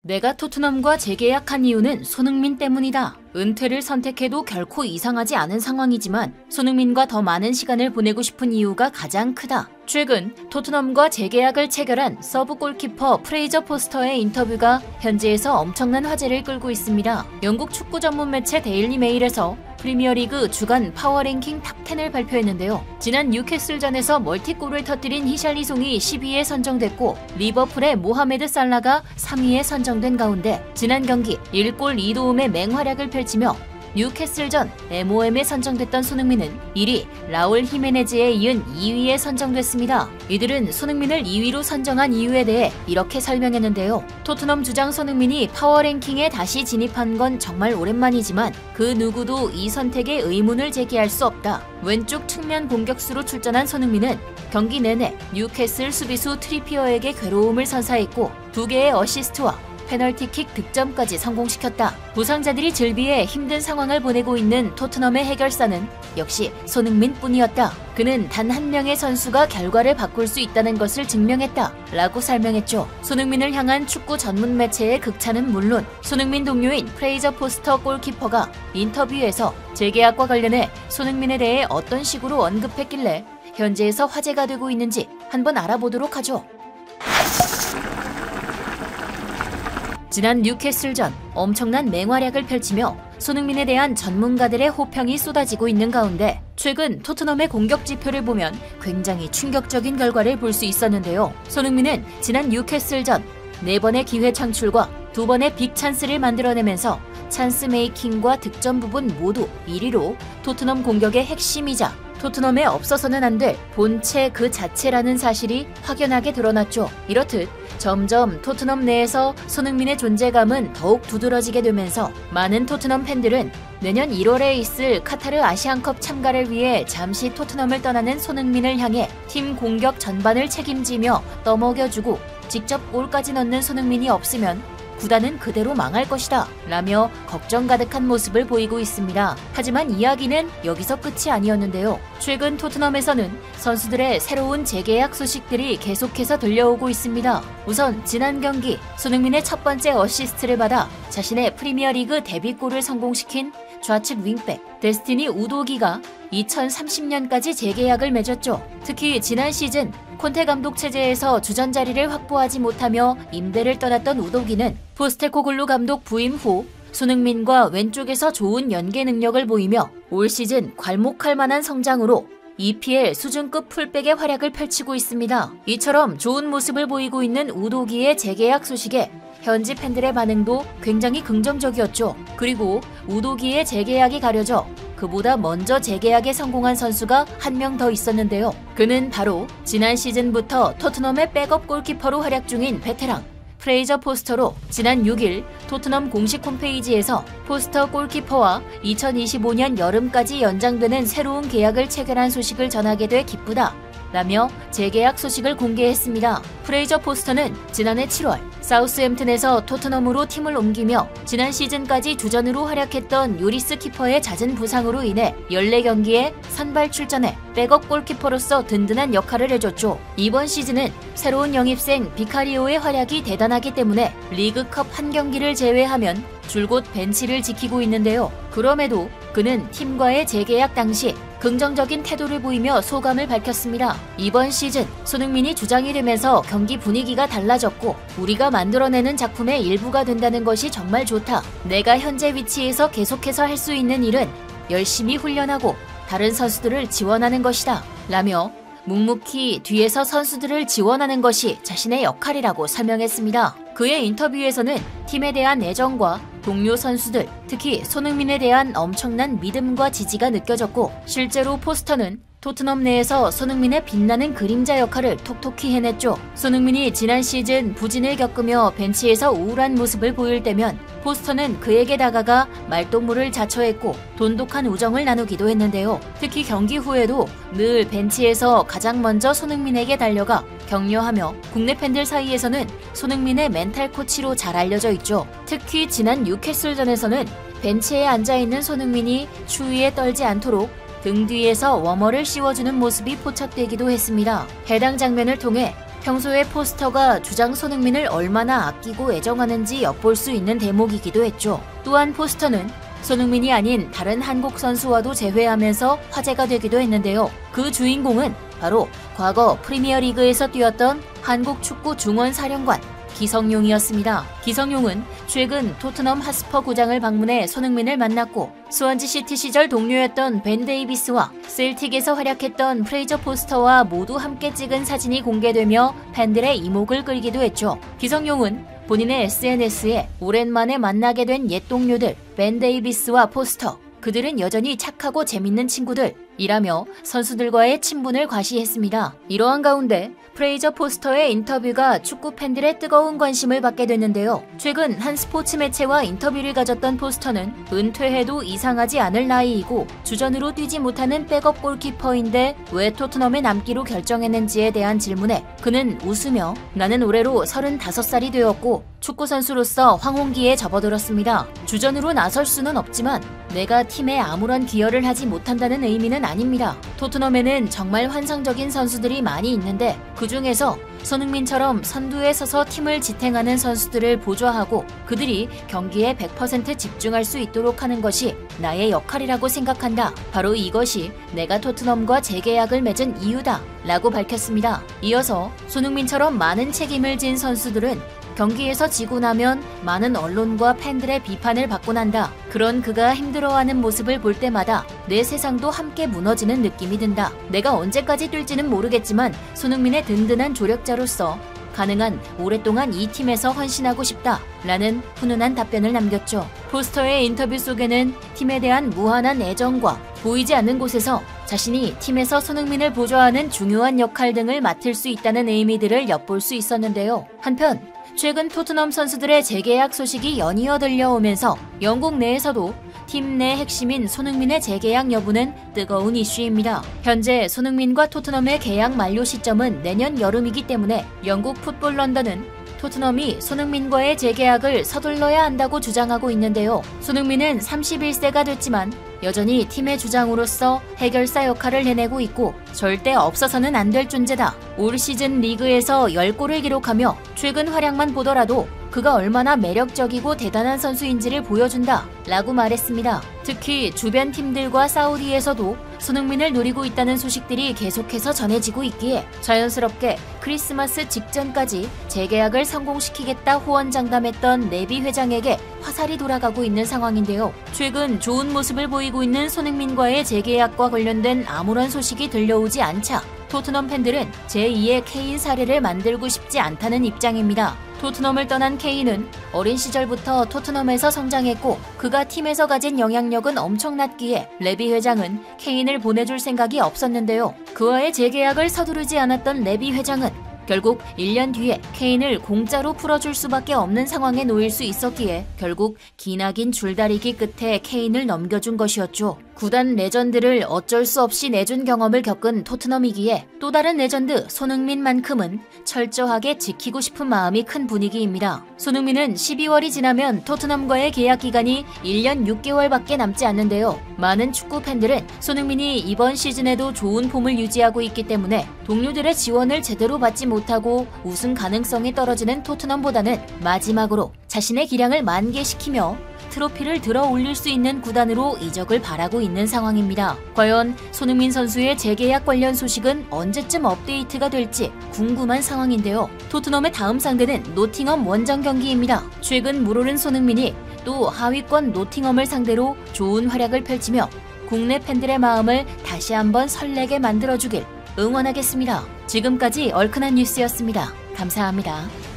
내가 토트넘과 재계약한 이유는 손흥민 때문이다. 은퇴를 선택해도 결코 이상하지 않은 상황이지만 손흥민과 더 많은 시간을 보내고 싶은 이유가 가장 크다. 최근 토트넘과 재계약을 체결한 서브 골키퍼 프레이저 포스터의 인터뷰가 현지에서 엄청난 화제를 끌고 있습니다. 영국 축구 전문 매체 데일리 메일에서 프리미어리그 주간 파워랭킹 탑10을 발표했는데요. 지난 뉴캐슬전에서 멀티골을 터뜨린 히샬리송이 10위에 선정됐고 리버풀의 모하메드 살라가 3위에 선정된 가운데 지난 경기 1골 2도움의 맹활약을 펼치며 뉴캐슬전 MOM에 선정됐던 손흥민은 1위 라울 히메네즈에 이은 2위에 선정됐습니다. 이들은 손흥민을 2위로 선정한 이유에 대해 이렇게 설명했는데요. 토트넘 주장 손흥민이 파워랭킹에 다시 진입한 건 정말 오랜만이지만 그 누구도 이 선택에 의문을 제기할 수 없다. 왼쪽 측면 공격수로 출전한 손흥민은 경기 내내 뉴캐슬 수비수 트리피어에게 괴로움을 선사했고 2개의 어시스트와 페널티킥 득점까지 성공시켰다. 부상자들이 즐비해 힘든 상황을 보내고 있는 토트넘의 해결사는 역시 손흥민뿐이었다. 그는 단 한 명의 선수가 결과를 바꿀 수 있다는 것을 증명했다. 라고 설명했죠. 손흥민을 향한 축구 전문 매체의 극찬은 물론 손흥민 동료인 프레이저 포스터 골키퍼가 인터뷰에서 재계약과 관련해 손흥민에 대해 어떤 식으로 언급했길래 현지에서 화제가 되고 있는지 한번 알아보도록 하죠. 지난 뉴캐슬전 엄청난 맹활약을 펼치며 손흥민에 대한 전문가들의 호평이 쏟아지고 있는 가운데 최근 토트넘의 공격 지표를 보면 굉장히 충격적인 결과를 볼 수 있었는데요. 손흥민은 지난 뉴캐슬전 4번의 기회 창출과 2번의 빅찬스를 만들어내면서 찬스 메이킹과 득점 부분 모두 1위로 토트넘 공격의 핵심이자 토트넘에 없어서는 안 될 본체 그 자체라는 사실이 확연하게 드러났죠. 이렇듯 점점 토트넘 내에서 손흥민의 존재감은 더욱 두드러지게 되면서 많은 토트넘 팬들은 내년 1월에 있을 카타르 아시안컵 참가를 위해 잠시 토트넘을 떠나는 손흥민을 향해 팀 공격 전반을 책임지며 떠먹여주고 직접 골까지 넣는 손흥민이 없으면 구단은 그대로 망할 것이다 라며 걱정 가득한 모습을 보이고 있습니다. 하지만 이야기는 여기서 끝이 아니었는데요. 최근 토트넘에서는 선수들의 새로운 재계약 소식들이 계속해서 들려오고 있습니다. 우선 지난 경기 손흥민의 첫 번째 어시스트를 받아 자신의 프리미어리그 데뷔골을 성공시킨 좌측 윙백 데스티니 우도기가 2030년까지 재계약을 맺었죠. 특히 지난 시즌 콘테 감독 체제에서 주전 자리를 확보하지 못하며 임대를 떠났던 우도기는 포스테코글루 감독 부임 후 손흥민과 왼쪽에서 좋은 연계 능력을 보이며 올 시즌 괄목할 만한 성장으로 EPL 수준급 풀백의 활약을 펼치고 있습니다. 이처럼 좋은 모습을 보이고 있는 우도기의 재계약 소식에 현지 팬들의 반응도 굉장히 긍정적이었죠. 그리고 우도기의 재계약이 가려져 그보다 먼저 재계약에 성공한 선수가 한 명 더 있었는데요. 그는 바로 지난 시즌부터 토트넘의 백업 골키퍼로 활약 중인 베테랑 프레이저 포스터로 지난 6일 토트넘 공식 홈페이지에서 포스터 골키퍼와 2025년 여름까지 연장되는 새로운 계약을 체결한 소식을 전하게 돼 기쁘다 라며 재계약 소식을 공개했습니다. 프레이저 포스터는 지난해 7월 사우스햄튼에서 토트넘으로 팀을 옮기며 지난 시즌까지 주전으로 활약했던 요리스 키퍼의 잦은 부상으로 인해 14경기에 선발 출전해 백업 골키퍼로서 든든한 역할을 해줬죠. 이번 시즌은 새로운 영입생 비카리오의 활약이 대단하기 때문에 리그컵 한 경기를 제외하면 줄곧 벤치를 지키고 있는데요. 그럼에도 그는 팀과의 재계약 당시 긍정적인 태도를 보이며 소감을 밝혔습니다. 이번 시즌 손흥민이 주장이 되면서 경기 분위기가 달라졌고 우리가 만들어내는 작품의 일부가 된다는 것이 정말 좋다. 내가 현재 위치에서 계속해서 할 수 있는 일은 열심히 훈련하고 다른 선수들을 지원하는 것이다 라며 묵묵히 뒤에서 선수들을 지원하는 것이 자신의 역할이라고 설명했습니다. 그의 인터뷰에서는 팀에 대한 애정과 동료 선수들, 특히 손흥민에 대한 엄청난 믿음과 지지가 느껴졌고 실제로 포스터는 토트넘 내에서 손흥민의 빛나는 그림자 역할을 톡톡히 해냈죠. 손흥민이 지난 시즌 부진을 겪으며 벤치에서 우울한 모습을 보일 때면 포스터는 그에게 다가가 말동무를 자처했고 돈독한 우정을 나누기도 했는데요. 특히 경기 후에도 늘 벤치에서 가장 먼저 손흥민에게 달려가 격려하며 국내 팬들 사이에서는 손흥민의 멘탈 코치로 잘 알려져 있죠. 특히 지난 뉴캐슬전에서는 벤치에 앉아있는 손흥민이 추위에 떨지 않도록 등 뒤에서 워머를 씌워주는 모습이 포착되기도 했습니다. 해당 장면을 통해 평소에 포스터가 주장 손흥민을 얼마나 아끼고 애정하는지 엿볼 수 있는 대목이기도 했죠. 또한 포스터는 손흥민이 아닌 다른 한국 선수와도 재회하면서 화제가 되기도 했는데요. 그 주인공은 바로 과거 프리미어리그에서 뛰었던 한국 축구 중원 사령관 기성용이었습니다. 기성용은 최근 토트넘 핫스퍼 구장을 방문해 손흥민을 만났고 스완지 시티 시절 동료였던 벤 데이비스와 셀틱에서 활약했던 프레이저 포스터와 모두 함께 찍은 사진이 공개되며 팬들의 이목을 끌기도 했죠. 기성용은 본인의 SNS에 오랜만에 만나게 된 옛 동료들 벤 데이비스와 포스터, 그들은 여전히 착하고 재밌는 친구들이라며 선수들과의 친분을 과시했습니다. 이러한 가운데 프레이저 포스터의 인터뷰가 축구 팬들의 뜨거운 관심을 받게 됐는데요. 최근 한 스포츠 매체와 인터뷰를 가졌던 포스터는 은퇴해도 이상하지 않을 나이이고 주전으로 뛰지 못하는 백업 골키퍼인데 왜 토트넘에 남기로 결정했는지에 대한 질문에 그는 웃으며 나는 올해로 35살이 되었고 축구선수로서 황혼기에 접어들었습니다. 주전으로 나설 수는 없지만 내가 팀에 아무런 기여를 하지 못한다는 의미는 아닙니다. 토트넘에는 정말 환상적인 선수들이 많이 있는데 그 중에서 손흥민처럼 선두에 서서 팀을 지탱하는 선수들을 보좌하고 그들이 경기에 100% 집중할 수 있도록 하는 것이 나의 역할이라고 생각한다. 바로 이것이 내가 토트넘과 재계약을 맺은 이유다 라고 밝혔습니다. 이어서 손흥민처럼 많은 책임을 진 선수들은 경기에서 지고 나면 많은 언론과 팬들의 비판을 받고 난다. 그런 그가 힘들어하는 모습을 볼 때마다 내 세상도 함께 무너지는 느낌이 든다. 내가 언제까지 뛸지는 모르겠지만 손흥민의 든든한 조력자로서 가능한 오랫동안 이 팀에서 헌신하고 싶다 라는 훈훈한 답변을 남겼죠. 포스터의 인터뷰 속에는 팀에 대한 무한한 애정과 보이지 않는 곳에서 자신이 팀에서 손흥민을 보좌하는 중요한 역할 등을 맡을 수 있다는 의미들을 엿볼 수 있었는데요. 한편 최근 토트넘 선수들의 재계약 소식이 연이어 들려오면서 영국 내에서도 팀 내 핵심인 손흥민의 재계약 여부는 뜨거운 이슈입니다. 현재 손흥민과 토트넘의 계약 만료 시점은 내년 여름이기 때문에 영국 풋볼 런던은 토트넘이 손흥민과의 재계약을 서둘러야 한다고 주장하고 있는데요. 손흥민은 31세가 됐지만 여전히 팀의 주장으로서 해결사 역할을 해내고 있고 절대 없어서는 안 될 존재다. 올 시즌 리그에서 10골을 기록하며 최근 활약만 보더라도 그가 얼마나 매력적이고 대단한 선수인지를 보여준다 라고 말했습니다. 특히 주변 팀들과 사우디에서도 손흥민을 노리고 있다는 소식들이 계속해서 전해지고 있기에 자연스럽게 크리스마스 직전까지 재계약을 성공시키겠다 호언장담했던 네비 회장에게 화살이 돌아가고 있는 상황인데요. 최근 좋은 모습을 보이고 있는 손흥민과의 재계약과 관련된 아무런 소식이 들려오지 않자 토트넘 팬들은 제2의 케인 사례를 만들고 싶지 않다는 입장입니다. 토트넘을 떠난 케인은 어린 시절부터 토트넘에서 성장했고 그가 팀에서 가진 영향력은 엄청났기에 레비 회장은 케인을 보내줄 생각이 없었는데요. 그와의 재계약을 서두르지 않았던 레비 회장은 결국 1년 뒤에 케인을 공짜로 풀어줄 수밖에 없는 상황에 놓일 수 있었기에 결국 기나긴 줄다리기 끝에 케인을 넘겨준 것이었죠. 구단 레전드를 어쩔 수 없이 내준 경험을 겪은 토트넘이기에 또 다른 레전드 손흥민만큼은 철저하게 지키고 싶은 마음이 큰 분위기입니다. 손흥민은 12월이 지나면 토트넘과의 계약 기간이 1년 6개월밖에 남지 않는데요. 많은 축구 팬들은 손흥민이 이번 시즌에도 좋은 폼을 유지하고 있기 때문에 동료들의 지원을 제대로 받지 못하고 우승 가능성이 떨어지는 토트넘보다는 마지막으로 자신의 기량을 만개시키며 트로피를 들어 올릴 수 있는 구단으로 이적을 바라고 있는 상황입니다. 과연 손흥민 선수의 재계약 관련 소식은 언제쯤 업데이트가 될지 궁금한 상황인데요. 토트넘의 다음 상대는 노팅엄 원정 경기입니다. 최근 물오른 손흥민이 또 하위권 노팅엄을 상대로 좋은 활약을 펼치며 국내 팬들의 마음을 다시 한번 설레게 만들어주길 응원하겠습니다. 지금까지 얼큰한 뉴스였습니다. 감사합니다.